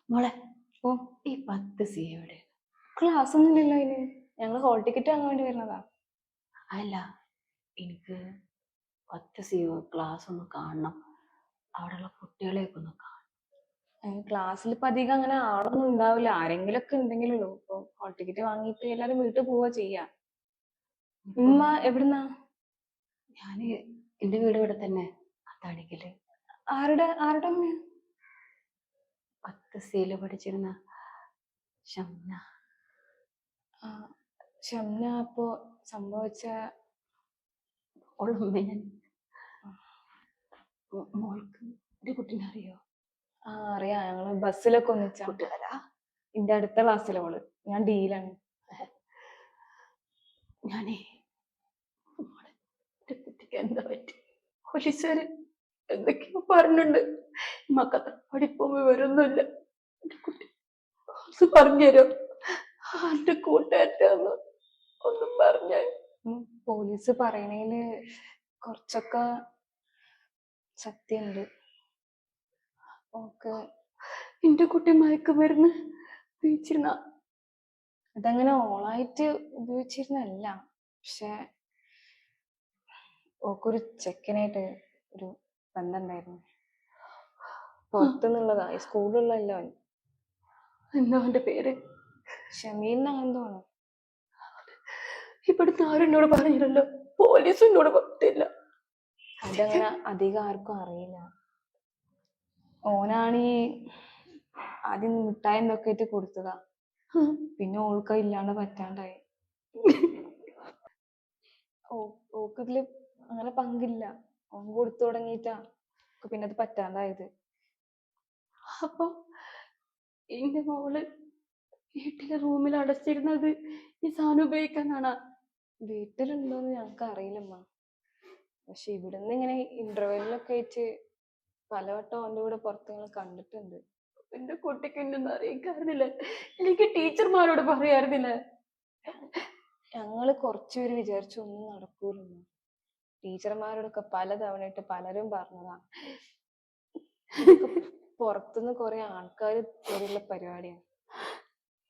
മോളെ ഓ ഈ 10C എവിടെ? ക്ലാസ് ഒന്നുമില്ലല്ലോ അതിന്. ഞങ്ങൾ ഹോൾ ടിക്കറ്റ് വാങ്ങാൻ വേണ്ടി വരുന്നതാ. അല്ല, എനിക്ക് 10C ക്ലാസ് ഒന്ന് കാണണം. അവിടെയുള്ള കുട്ടികളെയൊക്കെ ഒന്ന് കാണണം. ക്ലാസ്സിൽ ഇപ്പൊ അധികം അങ്ങനെ ആളൊന്നും ഉണ്ടാവില്ല, ആരെങ്കിലും ഒക്കെ ഉണ്ടെങ്കിലുള്ളൂ. ഇപ്പൊ ഹോൾ ടിക്കറ്റ് വാങ്ങിയിട്ട് എല്ലാരും വീട്ടിൽ പോവാ ചെയ്യാ. ഇപ്പൊ ഉമ്മ എവിടുന്നാ? ഞാന് എന്റെ വീട് ഇവിടെ തന്നെ, അത്താണിക്കല്. ആരുടെ ആരുടെ അമ്മ? 10C പഠിച്ചിരുന്ന ഷംന. ആ, ഷംന. അപ്പോ സംഭവിച്ച ഓളുമ്മ ഞാൻ. മോൾക്ക് ഒരു കുട്ടീനെ അറിയോ? ആ, അറിയാം. ഞങ്ങള് ബസ്സിലൊക്കെ ഒന്നിച്ചാ. കൂട്ടുകാരാ? എന്റെ അടുത്ത ക്ലാസ്സിലെ ഓള്. ഞാൻ ഡീലാണ്. ഞാനേ മോളെ, എന്റെ കുട്ടിക്ക് എന്താ പറ്റി? പോലീസുകാര് എന്തൊക്കെയോ പറഞ്ഞിട്ടുണ്ട്. മക്കത്ത് പഠിപ്പോ വിവരൊന്നുമില്ല. എന്റെ കുട്ടി പറഞ്ഞുതരോ? ആരുടെ കൂട്ടുകാരാന്ന് ഒന്നും പറഞ്ഞ. പോലീസ് പറയണേല് കുറച്ചൊക്കെ സത്യമുണ്ട്. ഓക്കെ. എന്റെ കുട്ടി മയക്കുമരുന്ന് ഉപയോഗിച്ചിരുന്ന? അതങ്ങനെ ഓളായിട്ട് ഉപയോഗിച്ചിരുന്നല്ല. പക്ഷെ ഓക്കൊരു ചെക്കനായിട്ട് ഒരു ബന്ധം ഉണ്ടായിരുന്നു. പുറത്തുനിന്നുള്ളതാ, ഈ സ്കൂളിലുള്ളതല്ല അവൻ. എന്താ അവന്റെ പേര്? ഷമീൽ അങ്ങനെ തോന്നുന്നു. ഇവിടുത്തെ ആരും എന്നോട് പറഞ്ഞില്ലല്ലോ, പോലീസും എന്നോട് പറഞ്ഞില്ല. അതങ്ങനെ അധികം ആർക്കും അറിയില്ല. ഓനാണീ ആദ്യം മിഠായി എന്തൊക്കെ ആയിട്ട് കൊടുത്തതാ. പിന്നെ ഓൾക്ക് ഇല്ലാണ്ട് പറ്റാണ്ടായി. ഓക്ക് ഇതില് അങ്ങനെ പങ്കില്ല. ഓൻ കൊടുത്തു തുടങ്ങിയിട്ടാ പിന്നെ അത് പറ്റാണ്ടായത്. അപ്പൊ എന്റെ മോള് വീട്ടിലെ റൂമിൽ അടച്ചിരുന്നത് ഈ സാധനം ഉപയോഗിക്കാനാണ്? വീട്ടിലുണ്ടോന്ന് ഞങ്ങക്ക് അറിയില്ലമ്മ. പക്ഷെ ഇവിടുന്ന് ഇങ്ങനെ ഇന്റർവെല്ലിലൊക്കെ ആയിട്ട് പലവട്ടം അവന്റെ കൂടെ പുറത്ത് ഞങ്ങൾ കണ്ടിട്ടുണ്ട്. എന്റെ കുട്ടിക്ക് എന്നൊന്നും അറിയിക്കാറില്ല. എനിക്ക് ടീച്ചർമാരോട് പറയാറുന്നില്ല. ഞങ്ങള് കുറച്ചുപേര് വിചാരിച്ചു ഒന്നും നടക്കൂലെന്ന്. ടീച്ചർമാരോടൊക്കെ പലതവണയായിട്ട് പലരും പറഞ്ഞതാ. പുറത്തുനിന്ന് കുറെ ആൾക്കാർ വരെയുള്ള പരിപാടിയാണ്.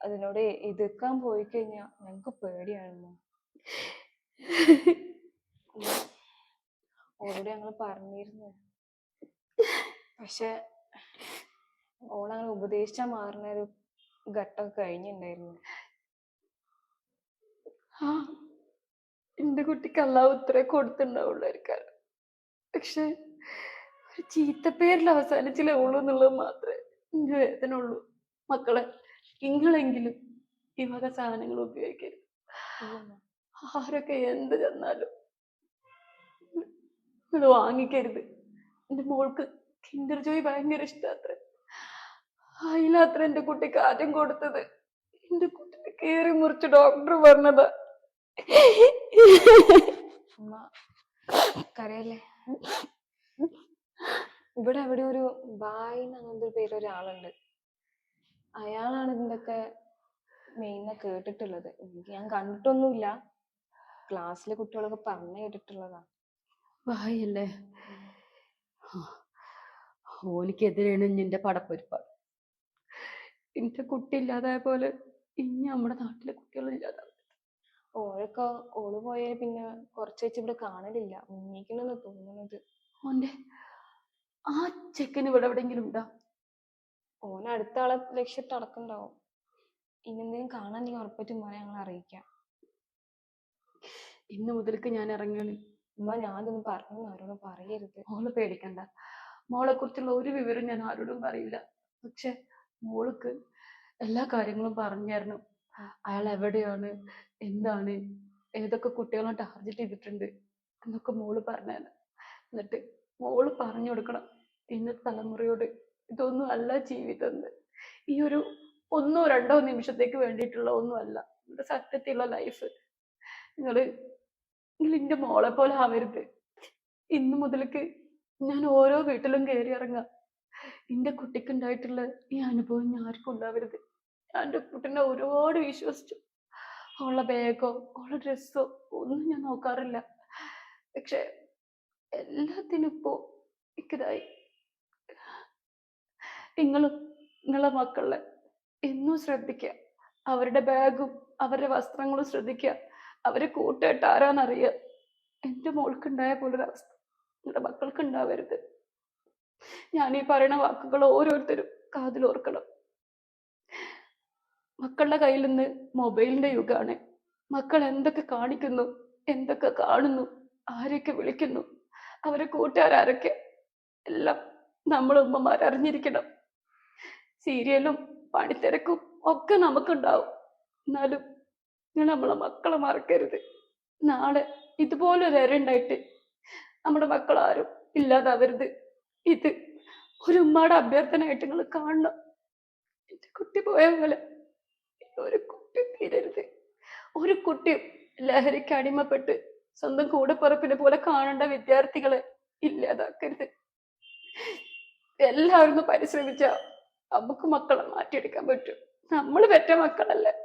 അതിനോട് എതിർക്കാൻ പോയി കഴിഞ്ഞാൽ ഞങ്ങക്ക് പേടിയാണെന്ന്. ഓളോട് ഞങ്ങൾ പറഞ്ഞിരുന്നു. പക്ഷെ ഓളങ്ങനെ ഉപദേശിച്ചാൽ മാറുന്ന ഒരു ഘട്ടമൊക്കെ കഴിഞ്ഞിട്ടുണ്ടായിരുന്നു. ആ, എന്റെ കുട്ടിക്ക് അള്ളാഹു ഉത്തരേ കൊടുത്തിട്ടുണ്ടാവുള്ളായിരിക്കാം. പക്ഷെ ഒരു ചീത്തപ്പേരിൽ അവസാനിച്ചില്ല ഉള്ളൂ എന്നുള്ളത് മാത്രമേ എനിക്ക് വേദന ഉള്ളൂ. മക്കളെ, നിങ്ങളെങ്കിലും ഈ വക സാധനങ്ങൾ ഉപയോഗിക്കരുത്. ആരൊക്കെ എന്ത് ചെന്നാലും നിങ്ങൾ വാങ്ങിക്കരുത്. എന്റെ മോൾക്ക് കിൻഡർ ജോയ് ഭയങ്കര ഇഷ്ടാത്ര. അതിലത്ര എന്റെ കുട്ടിക്ക് ആദ്യം കൊടുത്തത്. എന്റെ കുട്ടിനെ കീറി മുറിച്ച് ഡോക്ടർ പറഞ്ഞതാ. അമ്മ കരയല്ലേ. ഇവിടെ എവിടെ ഒരു ബായ് അങ്ങനത്തെ പേര് ഒരാളുണ്ട്. അയാളാണ് ഇതിന്റെയൊക്കെ മെയിൻ കേട്ടിട്ടുള്ളത്. ഞാൻ കണ്ടിട്ടൊന്നുമില്ല, ക്ലാസ്സിലെ കുട്ടികളൊക്കെ പറഞ്ഞു കേട്ടിട്ടുള്ളതാ. വായല്ലേ? ഓനിക്കെതിരെയാണ് നിന്റെ പടപ്പൊരുപ്പാട്. എന്റെ കുട്ടി ഇല്ലാതായ പോലെ ഇനി നമ്മുടെ നാട്ടിലെ കുട്ടികളില്ലാതാവും. ഓളൊക്കെ ഓള് പോയാൽ പിന്നെ കുറച്ച് വെച്ച് ഇവിടെ കാണലില്ല, മുങ്ങിക്കണെന്ന് തോന്നുന്നത്. ഓന്റെ ആ ചെക്കന് ഇവിടെ എവിടെയെങ്കിലും ഉണ്ടാ? ഓൻ അടുത്ത ആളെ ലക്ഷ്യത്ത് നടക്കുന്നുണ്ടാവും. ഇന്നെന്തെങ്കിലും കാണാൻ നീ ഉറപ്പായിട്ടും മോനെ ഞങ്ങൾ അറിയിക്കാം. ഇന്ന് മുതൽക്ക് ഞാൻ ഇറങ്ങാണ്. ഉമ്മ ഞാനതൊന്നും പറഞ്ഞു ആരോടും പറയരുത്. മോള് പേടിക്കണ്ട. മോളെ കുറിച്ചുള്ള ഒരു വിവരം ഞാൻ ആരോടും പറയില്ല. പക്ഷെ മോൾക്ക് എല്ലാ കാര്യങ്ങളും പറഞ്ഞു തരണം. അയാൾ എവിടെയാണ്, എന്താണ്, ഏതൊക്കെ കുട്ടികളെ ടാർഗറ്റ് ചെയ്തിട്ടുണ്ട് എന്നൊക്കെ മോള് പറഞ്ഞു. എന്നിട്ട് മോള് പറഞ്ഞു കൊടുക്കണം ഇന്നത്തെ തലമുറയോട് ഇതൊന്നും അല്ല ജീവിതം എന്ന്. ഈ ഒരു 1-2 നിമിഷത്തേക്ക് വേണ്ടിയിട്ടുള്ള ഒന്നുമല്ല നിങ്ങളുടെ സത്യത്തിലുള്ള ലൈഫ്. നിങ്ങൾ എന്റെ മോളെ പോലെ ആവരുത്. ഇന്ന് മുതൽക്ക് ഞാൻ ഓരോ വീട്ടിലും കയറി ഇറങ്ങാം. എന്റെ കുട്ടിക്ക് ഉണ്ടായിട്ടുള്ള ഈ അനുഭവം ഞാൻ ആർക്കും ഉണ്ടാവരുത്. ഞാൻ എൻ്റെ കുട്ടീനെ ഒരുപാട് വിശ്വസിച്ചു. അവളുടെ ബാഗോ അവളുടെ ഡ്രസ്സോ ഒന്നും ഞാൻ നോക്കാറില്ല. പക്ഷെ എല്ലാത്തിനും ഇപ്പോ ഇതായി. നിങ്ങളും നിങ്ങളെ മക്കളെ എന്നും ശ്രദ്ധിക്കുക. അവരുടെ ബാഗും അവരുടെ വസ്ത്രങ്ങളും ശ്രദ്ധിക്കുക. അവരെ കൂട്ടായിട്ട് ആരാന്നറിയുക. എൻ്റെ മോൾക്കുണ്ടായ പോലൊരവസ്ഥ നിങ്ങളുടെ മക്കൾക്ക് ഉണ്ടാവരുത്. ഞാൻ ഈ പറയുന്ന വാക്കുകൾ ഓരോരുത്തരും കാതിലോർക്കണം. മക്കളുടെ കയ്യിൽ നിന്ന് മൊബൈലിന്റെ യുഗമാണ്. മക്കൾ എന്തൊക്കെ കാണിക്കുന്നു, എന്തൊക്കെ കാണുന്നു, ആരെയൊക്കെ വിളിക്കുന്നു, അവരെ കൂട്ടുകാരൊക്കെ, എല്ലാം നമ്മൾ ഉമ്മമാർ അറിഞ്ഞിരിക്കണം. സീരിയലും പണിത്തിരക്കും ഒക്കെ നമുക്കുണ്ടാവും. എന്നാലും നിങ്ങൾ നമ്മളെ മക്കളെ മറക്കരുത്. നാളെ ഇതുപോലൊരു ഉണ്ടായിട്ട് നമ്മുടെ മക്കളാരും ഇല്ലാതാവരുത്. ഇത് ഒരു ഉമ്മയുടെ അഭ്യർത്ഥനയായിട്ട് നിങ്ങൾ കാണണം. എന്റെ കുട്ടി പോയ പോലെ ഒരു കുട്ടി തീരരുത്. ഒരു കുട്ടിയും ലഹരിക്ക് അടിമപ്പെട്ട് സ്വന്തം കൂടെപ്പിറപ്പിനെ പോലെ കാണേണ്ട വിദ്യാർത്ഥികളെ ഇല്ലാതാക്കരുത്. എല്ലാവരും പരിശ്രമിച്ച നമുക്ക് മക്കളെ മാറ്റിയെടുക്കാൻ പറ്റും. നമ്മൾ പെറ്റ മക്കളല്ലേ.